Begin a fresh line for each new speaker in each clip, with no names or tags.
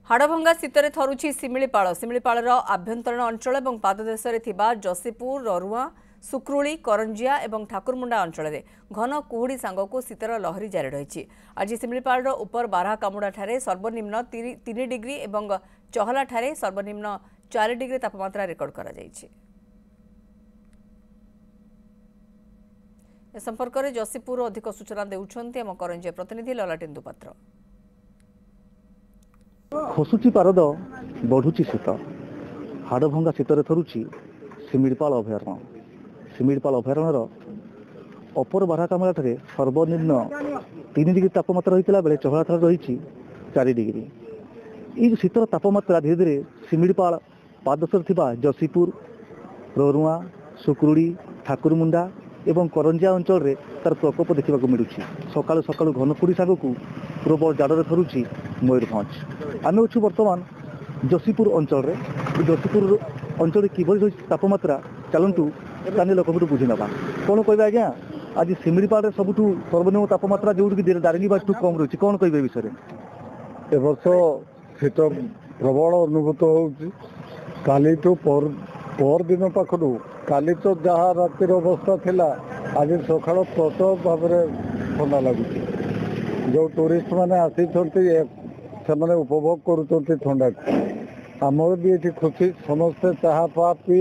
हाड़भंगा शीतरे थरुछि शिमिलीपाल आभ्यंतरण अंचल और पाददेश जसीपुर ररुआ सुक्रुली करंजिया और ठाकुरमुंडा अंचल में घन कुहुड़ी सांगक शीतर लहरी जारी रही। आज शिमिलीपाल उपर बारहा कामुड़ा सर्वनिम्न 3 डिग्री और चहला सर्वनिम्न 4 डिग्री तापमात्रा रेकर्ड करा जायछि। ए संपर्क में जसीपुर अधिक सूचना देउछन्ति आम करंजिया प्रतिनिधि ललाटेन्दु पात्र।
खसुची पारद बढ़ुची शीत हाड़भंगा शीतर थरुची शिमिलीपाल अभयारण्यर अपर बारहाकामुड़ा सर्वनिम्न 3 डिग्री तापमात्रा होता बेले चहला रही 4 डिग्री। ये शीतर तापमात्रा धीरे धीरे शिमिलीपाल पाददेश जसीपुर ररुआ सुक्रुड़ी ठाकुरमुंडा एवं करंजिया अंचल रे तार प्रकोप देखा मिलूँ। सकालू सकालू घनकुड़ी सांग को प्रबल जाड़े थरुची मयूरभंज। आम अच्छु बर्तमान जसीपुर अंचल जसीपुर अंचल किभली तापमात्रा चलतु स्थानीय लोक बुझी ना कौन कह आज्ञा आज शिमिलीपाल सबुठ सर्वनिम्न तापमात्रा जो दारिंगबाद कम रही कौन कह विषय
ए वर्ष शीत प्रबल अनुभूत हो पर दिन पाखु काली तो जहाँ रातिर अवस्था थिला आज सकाल प्रचुर भाव ठंडा लगुच। जो टूरिस्ट मैंने आसी से उपभोग कर ठंडा आमर भी ये खुशी समस्ते चाह पा पी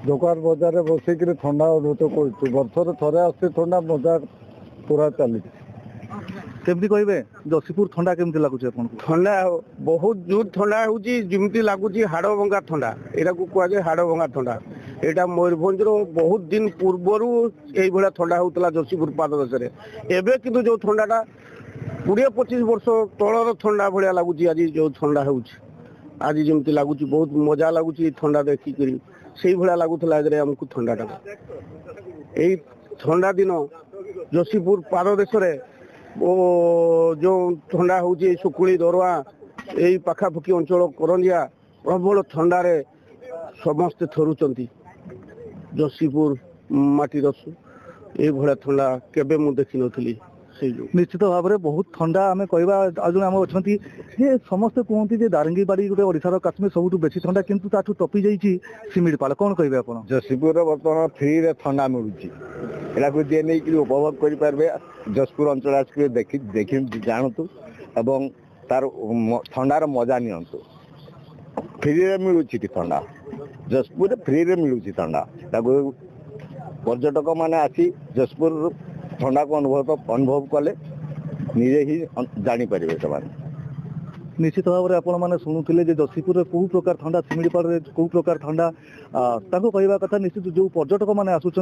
दुकान बजार बसिक ठंडा अनुभूत कर वर्षर थे आस ठंडा मजा पूरा चली।
केमती कहे जसीपुर ठंडा केमती लगुच?
ठंडा बहुत जोर ठंडा होमती लगुच हाड़भंगा ठंडा यहाँ को कहुए हाड़भंगा ठंडा। यहाँ मयूरभंज बहुत दिन पूर्वर यही ठंडा होता जसीपुर पाददेश एवं किंतु जो ठंडाटा 20-25 वर्ष तलर ठंडा भाया लगुच। आज जो ठंडा हो आज जमी लगुच बहुत मजा लगुच ठंडा देखिक से भाया लगुला आमको ठंडाटा। यही ठंडा दिन जसीपुर पाददेश जो ठंडा हो सुकुली दरुआ यही पाखापाखि अंचल करंजिया प्रबल ठंडारे समस्ते थरुचंती। जसीपुर माटी रसु ये भाया ठंडा केबे मु देखी नथली।
निश्चित भाव में बहुत ठंडा आम कहवा आज आम अच्छा ये समस्ते कहते दारिंगबाड़ी गोटे ओडिशार काश्मीर सबुठ बेसी ठंडा किंतु ताठू टपी जाइए शिमिलीपाल कौन कहे आप?
जसीपुर बर्तमान फ्री रे ठंडा मिलूँ यहाँ जी नहीं उपभोग करेंगे जसपुर अंचल आसिक देखी जानतु एवं तार ठंडार मजा नियंतु। फ्री रे मिलूँ ठंडा जसपुर फ्री रे मिलूँ ठंडा पर्यटक मैंने आसी जसपुर ठंडा को अनुभव कले निजे ही जापर से
निश्चित भाव में आपण मैंने शुणुले जसीपुर कौ प्रकार ठंडा शिमिलीपाल कौ प्रकार ठंडा कहवा कथा। निश्चित जो पर्यटक मैंने आसुंच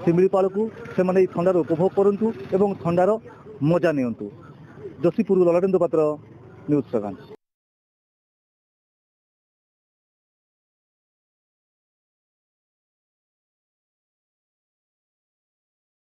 शिमिलीपाल को से ठंडार उपभोग करूँ एवं ठंडार मजा नियंतु। जसीपुर ललाटेन्दु पात्र, न्यूज़ 7।